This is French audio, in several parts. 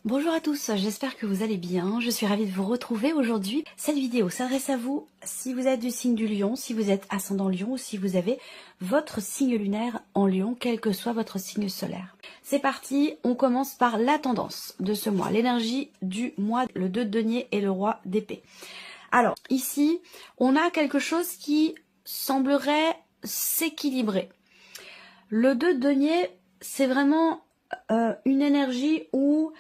Bonjour à tous, j'espère que vous allez bien. Je suis ravie de vous retrouver aujourd'hui. Cette vidéo s'adresse à vous si vous êtes du signe du Lion, si vous êtes ascendant Lion ou si vous avez votre signe lunaire en Lion, quel que soit votre signe solaire. C'est parti, on commence par la tendance de ce mois, l'énergie du mois, le 2 de denier et le roi d'épée. Alors ici, on a quelque chose qui semblerait s'équilibrer. Le 2 de denier, c'est vraiment une énergie où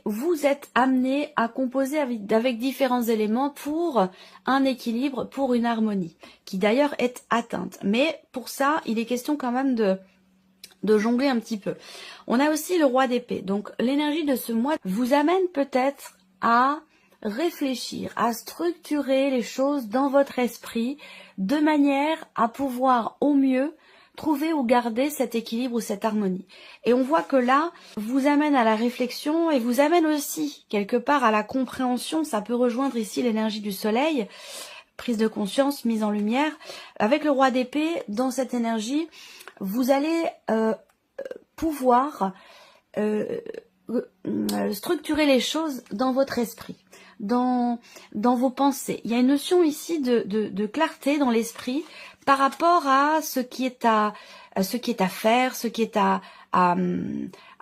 vous êtes amené à composer avec différents éléments pour un équilibre, pour une harmonie, qui d'ailleurs est atteinte. Mais pour ça, il est question quand même de jongler un petit peu. On a aussi le roi d'épée. Donc l'énergie de ce mois vous amène peut-être à réfléchir, à structurer les choses dans votre esprit de manière à pouvoir au mieux trouver ou garder cet équilibre ou cette harmonie. Et on voit que là, vous amène à la réflexion et vous amène aussi quelque part à la compréhension. Ça peut rejoindre ici l'énergie du soleil, prise de conscience, mise en lumière. Avec le roi d'épée, dans cette énergie, vous allez pouvoir structurer les choses dans votre esprit, dans vos pensées. Il y a une notion ici de clarté dans l'esprit par rapport à ce qui est à faire, ce qui est à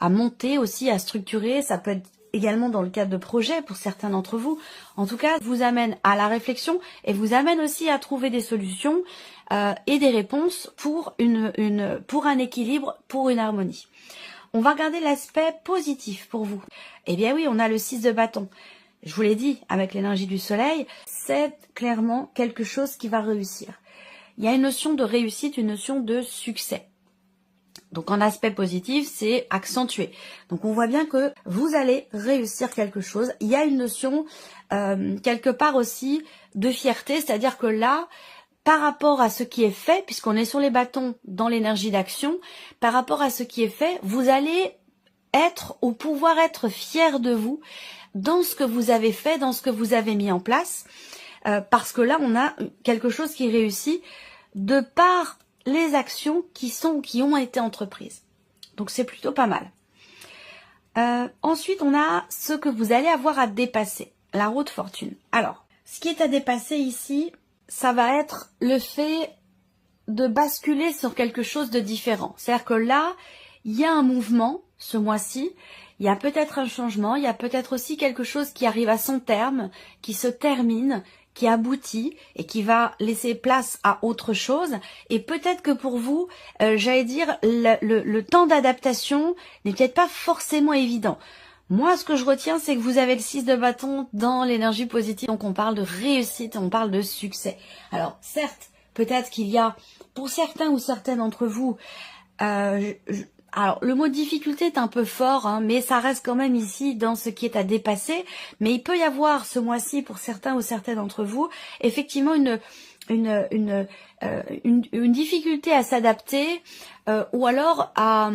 monter aussi, à structurer. Ça peut être également dans le cadre de projets pour certains d'entre vous. En tout cas, vous amène à la réflexion et vous amène aussi à trouver des solutions et des réponses pour un équilibre, pour une harmonie. On va regarder l'aspect positif pour vous. Eh bien oui, on a le 6 de bâton. Je vous l'ai dit, avec l'énergie du soleil, c'est clairement quelque chose qui va réussir. Il y a une notion de réussite, une notion de succès. Donc en aspect positif, c'est accentué. Donc on voit bien que vous allez réussir quelque chose. Il y a une notion quelque part aussi de fierté, c'est-à-dire que là, par rapport à ce qui est fait, puisqu'on est sur les bâtons dans l'énergie d'action, par rapport à ce qui est fait, vous allez être ou pouvoir être fier de vous dans ce que vous avez fait, dans ce que vous avez mis en place, parce que là, on a quelque chose qui réussit de par les actions qui ont été entreprises. Donc c'est plutôt pas mal. Ensuite, on a ce que vous allez avoir à dépasser, la roue de fortune. Alors, ce qui est à dépasser ici, ça va être le fait de basculer sur quelque chose de différent. C'est-à-dire que là, il y a un mouvement ce mois-ci, il y a peut-être un changement, il y a peut-être aussi quelque chose qui arrive à son terme, qui se termine, qui aboutit et qui va laisser place à autre chose. Et peut-être que pour vous, j'allais dire, le temps d'adaptation n'est peut-être pas forcément évident. Moi, ce que je retiens, c'est que vous avez le 6 de bâton dans l'énergie positive. Donc, on parle de réussite, on parle de succès. Alors, certes, peut-être qu'il y a, pour certains ou certaines d'entre vous, alors le mot difficulté est un peu fort, hein, mais ça reste quand même ici dans ce qui est à dépasser. Mais il peut y avoir ce mois-ci, pour certains ou certaines d'entre vous, effectivement une difficulté à s'adapter ou alors à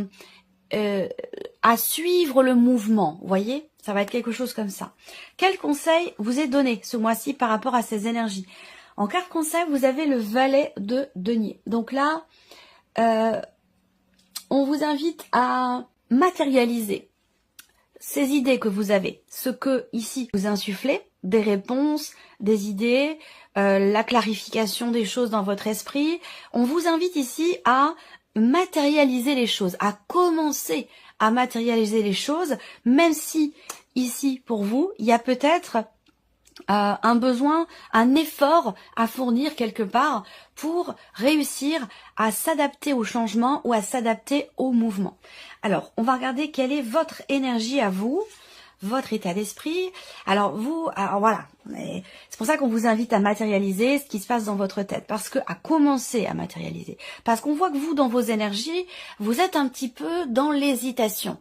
suivre le mouvement, vous voyez, ça va être quelque chose comme ça. Quel conseil vous est donné ce mois-ci par rapport à ces énergies? En carte conseil, vous avez le valet de denier. Donc là, on vous invite à matérialiser ces idées que vous avez, ce que ici vous insufflez, des réponses, des idées, la clarification des choses dans votre esprit. On vous invite ici à matérialiser les choses, à commencer à matérialiser les choses, même si ici pour vous, il y a peut-être un besoin, un effort à fournir quelque part pour réussir à s'adapter au changement ou à s'adapter au mouvement. Alors, on va regarder quelle est votre énergie à vous, votre état d'esprit. Alors voilà, c'est pour ça qu'on vous invite à matérialiser ce qui se passe dans votre tête, parce que à commencer à matérialiser, parce qu'on voit que vous, dans vos énergies, vous êtes un petit peu dans l'hésitation.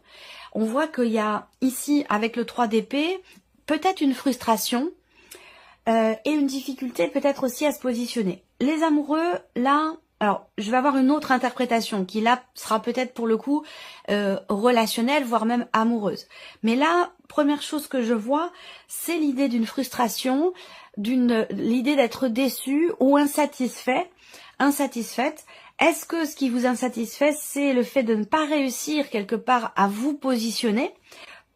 On voit qu'il y a ici, avec le 3 d'épée, peut-être une frustration, et une difficulté peut-être aussi à se positionner. Les amoureux, là, alors je vais avoir une autre interprétation qui là sera peut-être pour le coup relationnelle, voire même amoureuse. Mais là, première chose que je vois, c'est l'idée d'une l'idée d'être déçu ou insatisfaite. Est-ce que ce qui vous insatisfait, c'est le fait de ne pas réussir quelque part à vous positionner,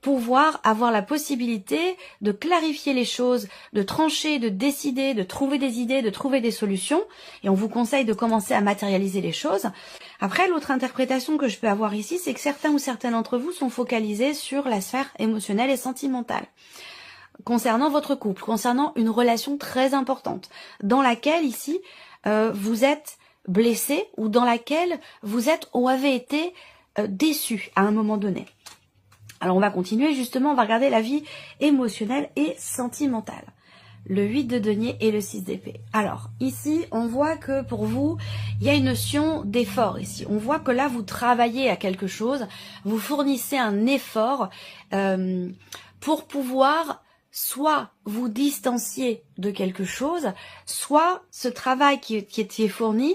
pouvoir avoir la possibilité de clarifier les choses, de trancher, de décider, de trouver des idées, de trouver des solutions, et on vous conseille de commencer à matérialiser les choses. Après, l'autre interprétation que je peux avoir ici, c'est que certains ou certaines d'entre vous sont focalisés sur la sphère émotionnelle et sentimentale, concernant votre couple, concernant une relation très importante, dans laquelle ici, vous êtes blessé, ou dans laquelle vous êtes ou avez été déçu à un moment donné. Alors on va continuer justement, on va regarder la vie émotionnelle et sentimentale. Le 8 de denier et le 6 d'épée. Alors ici on voit que pour vous, il y a une notion d'effort ici. On voit que là vous travaillez à quelque chose, vous fournissez un effort pour pouvoir soit vous distancier de quelque chose, soit ce travail qui est fourni,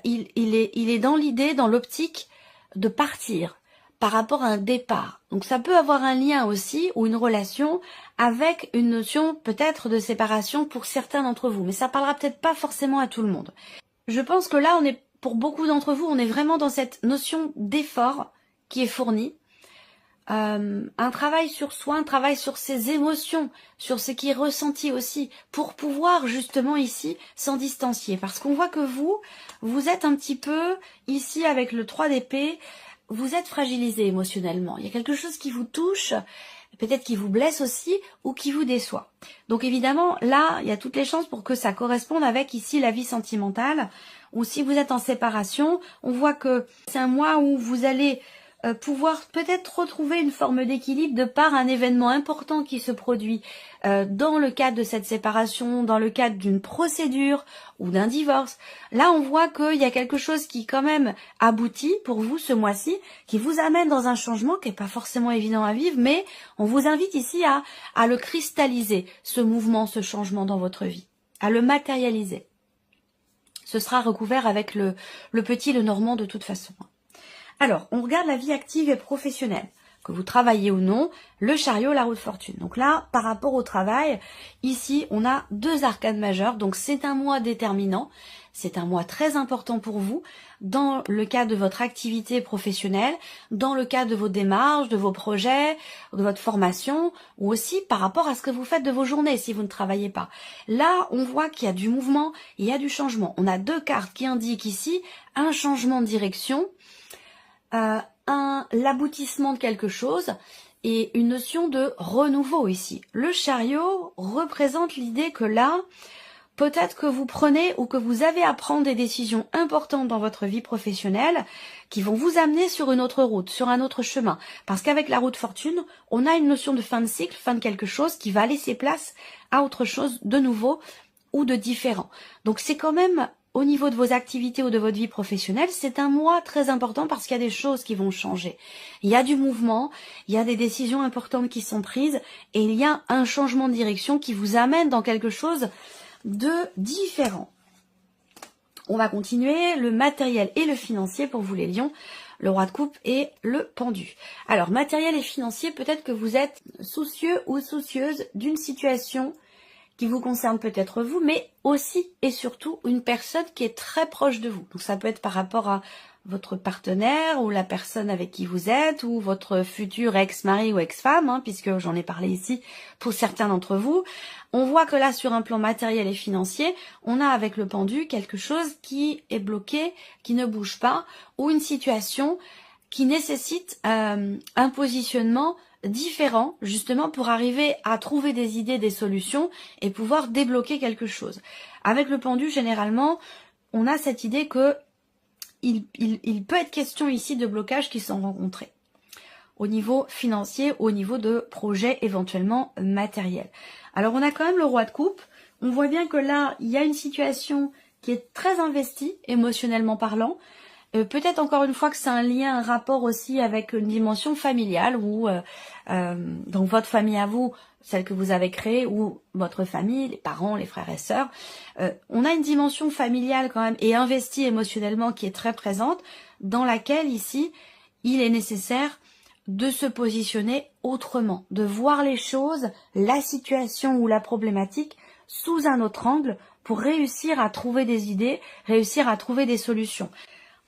il est dans l'idée, dans l'optique de partir par rapport à un départ. Donc ça peut avoir un lien aussi ou une relation avec une notion peut-être de séparation pour certains d'entre vous, mais ça parlera peut-être pas forcément à tout le monde. Je pense que là, pour beaucoup d'entre vous, on est vraiment dans cette notion d'effort qui est fournie. Un travail sur soi, un travail sur ses émotions, sur ce qui est ressenti aussi, pour pouvoir justement ici s'en distancier. Parce qu'on voit que vous êtes un petit peu, ici avec le 3 d'épée, vous êtes fragilisé émotionnellement. Il y a quelque chose qui vous touche, peut-être qui vous blesse aussi, ou qui vous déçoit. Donc évidemment, là, il y a toutes les chances pour que ça corresponde avec ici la vie sentimentale, ou si vous êtes en séparation, on voit que c'est un mois où vous allez pouvoir peut-être retrouver une forme d'équilibre de par un événement important qui se produit dans le cadre de cette séparation, dans le cadre d'une procédure ou d'un divorce. Là, on voit qu'il y a quelque chose qui quand même aboutit pour vous ce mois-ci, qui vous amène dans un changement qui n'est pas forcément évident à vivre, mais on vous invite ici à le cristalliser, ce mouvement, ce changement dans votre vie, à le matérialiser. Ce sera recouvert avec le petit, le normand de toute façon. Alors, on regarde la vie active et professionnelle, que vous travaillez ou non, le chariot, la roue de fortune. Donc là, par rapport au travail, ici, on a 2 arcanes majeures, donc c'est un mois déterminant, c'est un mois très important pour vous, dans le cadre de votre activité professionnelle, dans le cadre de vos démarches, de vos projets, de votre formation, ou aussi par rapport à ce que vous faites de vos journées si vous ne travaillez pas. Là, on voit qu'il y a du mouvement, il y a du changement. On a 2 cartes qui indiquent ici un changement de direction, l'aboutissement de quelque chose et une notion de renouveau ici. Le chariot représente l'idée que là, peut-être que vous prenez ou que vous avez à prendre des décisions importantes dans votre vie professionnelle qui vont vous amener sur une autre route, sur un autre chemin. Parce qu'avec la roue de fortune, on a une notion de fin de cycle, fin de quelque chose qui va laisser place à autre chose de nouveau ou de différent. Donc c'est quand même au niveau de vos activités ou de votre vie professionnelle, c'est un mois très important parce qu'il y a des choses qui vont changer. Il y a du mouvement, il y a des décisions importantes qui sont prises et il y a un changement de direction qui vous amène dans quelque chose de différent. On va continuer le matériel et le financier pour vous les lions, le roi de coupe et le pendu. Alors matériel et financier, peut-être que vous êtes soucieux ou soucieuse d'une situation qui vous concerne peut-être vous, mais aussi et surtout une personne qui est très proche de vous. Donc ça peut être par rapport à votre partenaire ou la personne avec qui vous êtes ou votre futur ex-mari ou ex-femme, puisque j'en ai parlé ici pour certains d'entre vous. On voit que là, sur un plan matériel et financier, on a avec le pendu quelque chose qui est bloqué, qui ne bouge pas, ou une situation qui nécessite un positionnement différent, justement pour arriver à trouver des idées, des solutions et pouvoir débloquer quelque chose. Avec le pendu, généralement, on a cette idée que il peut être question ici de blocages qui sont rencontrés au niveau financier, au niveau de projets éventuellement matériels. Alors on a quand même le roi de coupe, on voit bien que là, il y a une situation qui est très investie, émotionnellement parlant. Peut-être encore une fois que c'est un lien, un rapport aussi avec une dimension familiale ou donc votre famille à vous, celle que vous avez créée, ou votre famille, les parents, les frères et sœurs. On a une dimension familiale quand même et investie émotionnellement qui est très présente, dans laquelle ici, il est nécessaire de se positionner autrement, de voir les choses, la situation ou la problématique sous un autre angle pour réussir à trouver des idées, réussir à trouver des solutions.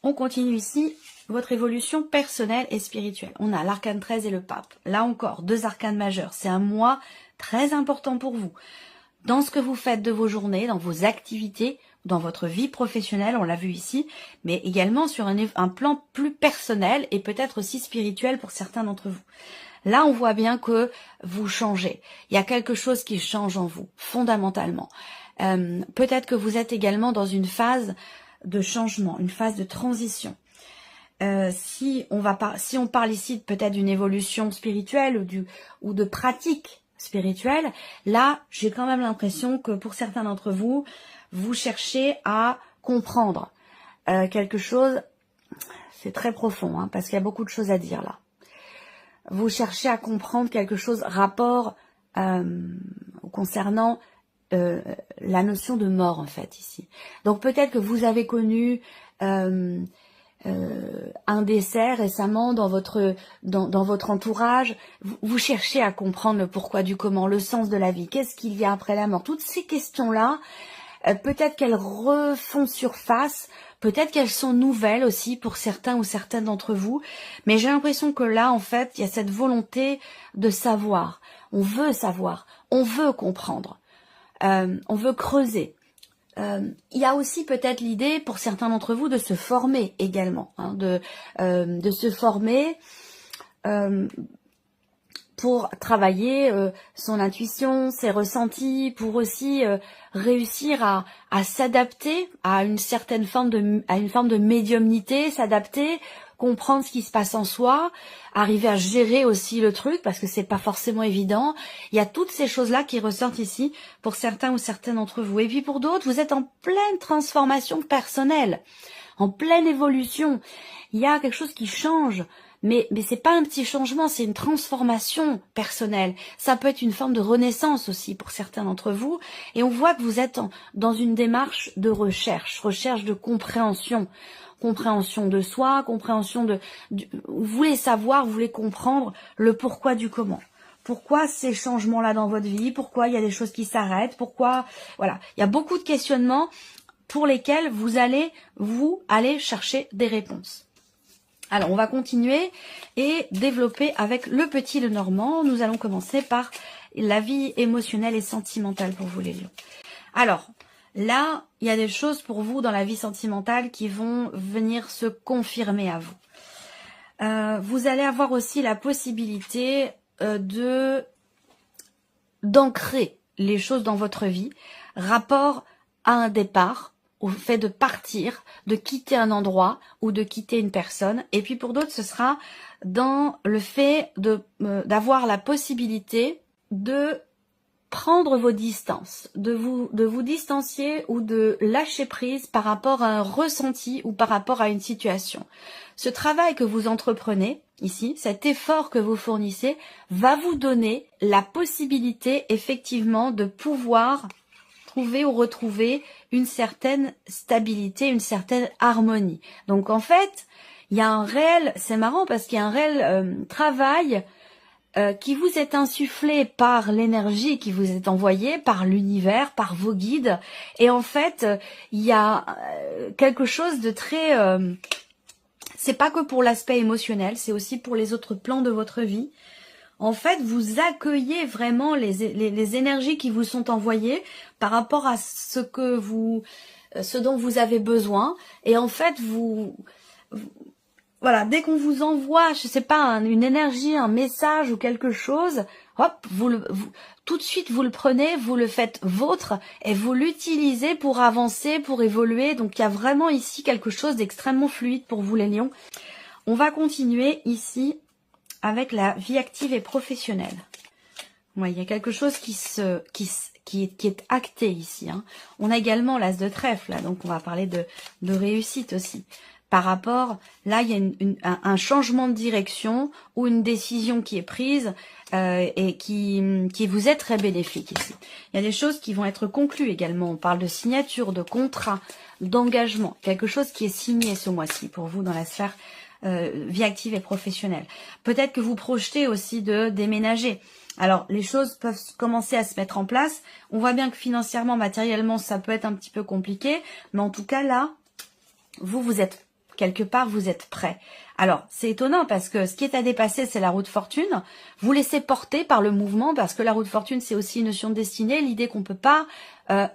On continue ici votre évolution personnelle et spirituelle. On a l'arcane 13 et le pape. Là encore, 2 arcanes majeurs. C'est un mois très important pour vous. Dans ce que vous faites de vos journées, dans vos activités, dans votre vie professionnelle, on l'a vu ici, mais également sur un plan plus personnel et peut-être aussi spirituel pour certains d'entre vous. Là, on voit bien que vous changez. Il y a quelque chose qui change en vous, fondamentalement. Peut-être que vous êtes également dans une phase de changement, une phase de transition. Si on parle ici peut-être d'une évolution spirituelle ou de pratique spirituelle, là, j'ai quand même l'impression que pour certains d'entre vous, vous cherchez à comprendre quelque chose. C'est très profond, hein, parce qu'il y a beaucoup de choses à dire là. Vous cherchez à comprendre quelque chose rapport concernant la notion de mort, en fait, ici. Donc peut-être que vous avez connu un décès récemment dans votre entourage. Vous cherchez à comprendre le pourquoi du comment, le sens de la vie, qu'est-ce qu'il y a après la mort. Toutes ces questions-là, peut-être qu'elles refont surface, peut-être qu'elles sont nouvelles aussi pour certains ou certaines d'entre vous, mais j'ai l'impression que là, en fait, il y a cette volonté de savoir. On veut savoir, on veut comprendre, on veut creuser. Il y a aussi peut-être l'idée pour certains d'entre vous de se former également, hein, de se former pour travailler son intuition, ses ressentis, pour aussi réussir à s'adapter à une certaine forme de médiumnité, s'adapter, comprendre ce qui se passe en soi, arriver à gérer aussi le truc parce que c'est pas forcément évident. Il y a toutes ces choses-là qui ressortent ici pour certains ou certaines d'entre vous. Et puis pour d'autres, vous êtes en pleine transformation personnelle, en pleine évolution. Il y a quelque chose qui change. Mais c'est pas un petit changement, c'est une transformation personnelle. Ça peut être une forme de renaissance aussi pour certains d'entre vous. Et on voit que vous êtes dans une démarche de recherche de compréhension. Compréhension de soi, compréhension vous voulez savoir, vous voulez comprendre le pourquoi du comment. Pourquoi ces changements-là dans votre vie? Pourquoi il y a des choses qui s'arrêtent? Pourquoi, voilà. Il y a beaucoup de questionnements pour lesquels vous allez chercher des réponses. Alors, on va continuer et développer avec le petit Lenormand. Nous allons commencer par la vie émotionnelle et sentimentale pour vous les lions. Alors, là, il y a des choses pour vous dans la vie sentimentale qui vont venir se confirmer à vous. Vous allez avoir aussi la possibilité d'ancrer les choses dans votre vie, rapport à un départ, au fait de partir, de quitter un endroit ou de quitter une personne. Et puis pour d'autres, ce sera dans le fait d'avoir la possibilité de prendre vos distances, de vous distancier ou de lâcher prise par rapport à un ressenti ou par rapport à une situation. Ce travail que vous entreprenez ici, cet effort que vous fournissez, va vous donner la possibilité effectivement de pouvoir trouver ou retrouver une certaine stabilité, une certaine harmonie. Donc en fait, il y a un réel, c'est marrant parce qu'il y a un réel travail qui vous est insufflé par l'énergie qui vous est envoyée, par l'univers, par vos guides. Et en fait, il y a quelque chose de très... c'est pas que pour l'aspect émotionnel, c'est aussi pour les autres plans de votre vie. En fait, vous accueillez vraiment les énergies qui vous sont envoyées par rapport à ce dont vous avez besoin. Et en fait, voilà, dès qu'on vous envoie, je sais pas, une énergie, un message ou quelque chose, hop, tout de suite vous le prenez, vous le faites vôtre et vous l'utilisez pour avancer, pour évoluer. Donc il y a vraiment ici quelque chose d'extrêmement fluide pour vous les lions. On va continuer ici avec la vie active et professionnelle. Ouais, il y a quelque chose qui est acté ici. Hein. On a également l'as de trèfle, là, donc on va parler de réussite aussi. Par rapport, là, il y a un changement de direction ou une décision qui est prise et qui vous est très bénéfique ici. Il y a des choses qui vont être conclues également. On parle de signature, de contrat, d'engagement. Quelque chose qui est signé ce mois-ci pour vous dans la sphère vie active et professionnelle. Peut-être que vous projetez aussi de déménager. Alors, les choses peuvent commencer à se mettre en place. On voit bien que financièrement, matériellement, ça peut être un petit peu compliqué. Mais en tout cas, là, vous êtes quelque part, vous êtes prêt. Alors, c'est étonnant parce que ce qui est à dépasser, c'est la roue de fortune. Vous laissez porter par le mouvement parce que la roue de fortune, c'est aussi une notion de destinée. L'idée qu'on peut pas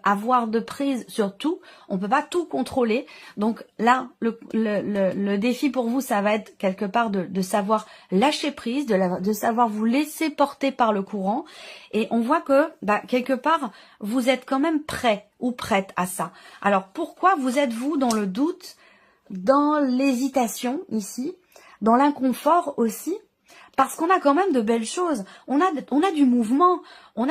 avoir de prise sur tout. On peut pas tout contrôler. Donc là, le défi pour vous, ça va être quelque part de savoir lâcher prise, de savoir vous laisser porter par le courant. Et on voit que, quelque part, vous êtes quand même prêt ou prête à ça. Alors, pourquoi vous êtes-vous dans le doute, dans l'hésitation ici, dans l'inconfort aussi? Parce qu'on a quand même de belles choses. On a du mouvement. On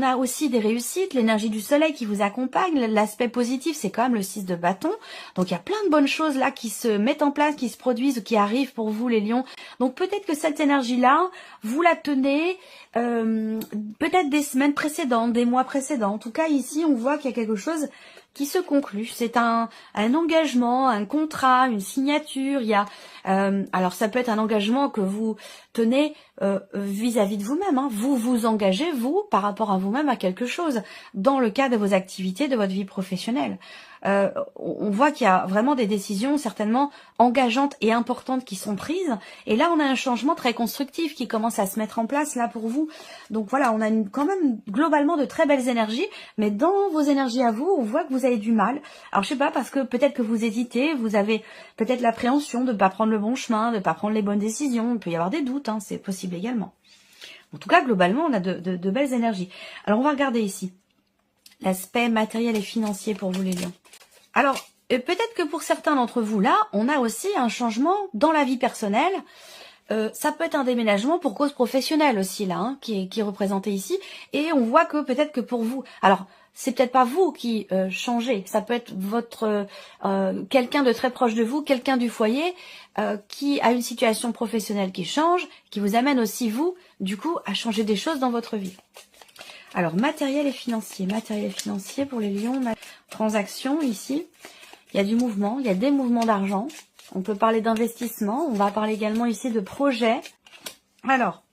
a aussi des réussites, l'énergie du soleil qui vous accompagne. L'aspect positif, c'est quand même le 6 de bâton. Donc, il y a plein de bonnes choses là qui se mettent en place, qui se produisent ou qui arrivent pour vous, les lions. Donc, peut-être que cette énergie-là, vous la tenez peut-être des semaines précédentes, des mois précédents. En tout cas, ici, on voit qu'il y a quelque chose qui se conclut. C'est un engagement, un contrat, une signature. Il y a alors ça peut être un engagement que vous tenez vis-à-vis de vous-même. Hein. Vous vous engagez, vous, par rapport à vous-même, à quelque chose, dans le cadre de vos activités, de votre vie professionnelle. On voit qu'il y a vraiment des décisions certainement engageantes et importantes qui sont prises. Et là, on a un changement très constructif qui commence à se mettre en place là pour vous. Donc voilà, on a quand même globalement de très belles énergies. Mais dans vos énergies à vous, on voit que vous avez du mal. Alors je sais pas, parce que peut-être que vous hésitez, vous avez peut-être l'appréhension de ne pas prendre le bon chemin, de ne pas prendre les bonnes décisions. Il peut y avoir des doutes, hein, c'est possible également. En tout cas, globalement, on a de belles énergies. Alors on va regarder ici l'aspect matériel et financier pour vous les lions. Alors, peut-être que pour certains d'entre vous là, on a aussi un changement dans la vie personnelle. Ça peut être un déménagement pour cause professionnelle aussi là, hein, qui est représenté ici. Et on voit que peut-être que pour vous, alors c'est peut-être pas vous qui changez, ça peut être votre quelqu'un de très proche de vous, quelqu'un du foyer qui a une situation professionnelle qui change, qui vous amène aussi vous, du coup, à changer des choses dans votre vie. Alors, matériel et financier pour les lions, transactions ici, il y a du mouvement, il y a des mouvements d'argent, on peut parler d'investissement, on va parler également ici de projets. Alors,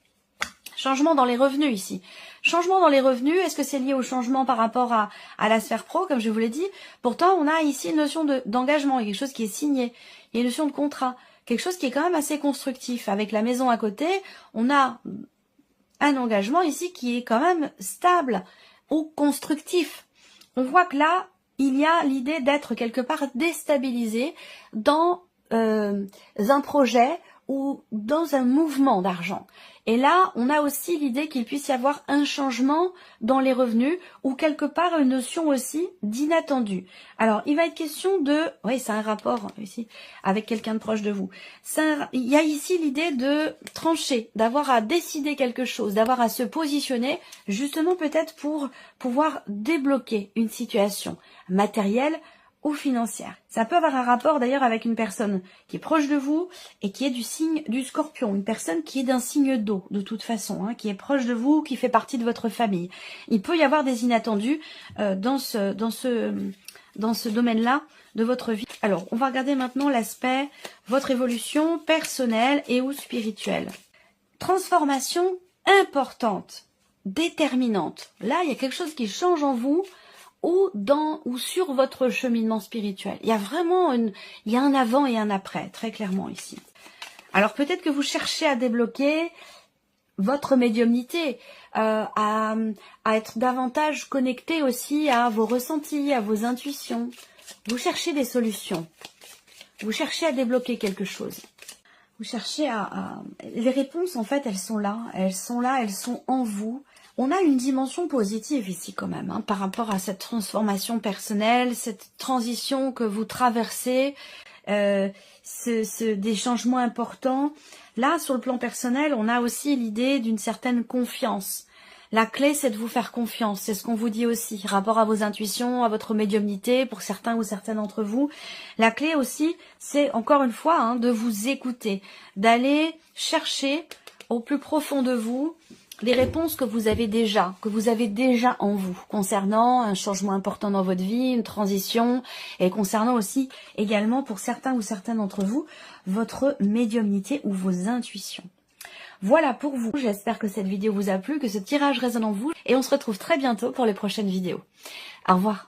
changement dans les revenus ici. Changement dans les revenus, est-ce que c'est lié au changement par rapport à la sphère pro, comme je vous l'ai dit? Pourtant, on a ici une notion d'engagement, il y a quelque chose qui est signé, il y a une notion de contrat, quelque chose qui est quand même assez constructif. Avec la maison à côté, on a un engagement ici qui est quand même stable ou constructif. On voit que là, il y a l'idée d'être quelque part déstabilisé dans un projet ou dans un mouvement d'argent. Et là, on a aussi l'idée qu'il puisse y avoir un changement dans les revenus ou quelque part une notion aussi d'inattendu. Alors, il va être question de... Oui, c'est un rapport ici avec quelqu'un de proche de vous. Il y a ici l'idée de trancher, d'avoir à décider quelque chose, d'avoir à se positionner justement peut-être pour pouvoir débloquer une situation matérielle ou financière. Ça peut avoir un rapport d'ailleurs avec une personne qui est proche de vous et qui est du signe du Scorpion, une personne qui est d'un signe d'eau de toute façon, hein, qui est proche de vous, qui fait partie de votre famille. Il peut y avoir des inattendus dans ce domaine-là de votre vie. Alors, on va regarder maintenant l'aspect votre évolution personnelle et ou spirituelle. Transformation importante, déterminante. Là, il y a quelque chose qui change en vous ou sur votre cheminement spirituel. Il y a vraiment il y a un avant et un après, très clairement ici. Alors peut-être que vous cherchez à débloquer votre médiumnité, à être davantage connecté aussi à vos ressentis, à vos intuitions. Vous cherchez des solutions. Vous cherchez à débloquer quelque chose. Vous cherchez les réponses, en fait, elles sont là, elles sont en vous. On a une dimension positive ici quand même, hein, par rapport à cette transformation personnelle, cette transition que vous traversez, des changements importants. Là, sur le plan personnel, on a aussi l'idée d'une certaine confiance. La clé, c'est de vous faire confiance, c'est ce qu'on vous dit aussi, rapport à vos intuitions, à votre médiumnité, pour certains ou certaines d'entre vous. La clé aussi, c'est encore une fois, hein, de vous écouter, d'aller chercher au plus profond de vous les réponses que vous avez déjà en vous, concernant un changement important dans votre vie, une transition, et concernant aussi également pour certains ou certaines d'entre vous, votre médiumnité ou vos intuitions. Voilà pour vous, j'espère que cette vidéo vous a plu, que ce tirage résonne en vous, et on se retrouve très bientôt pour les prochaines vidéos. Au revoir.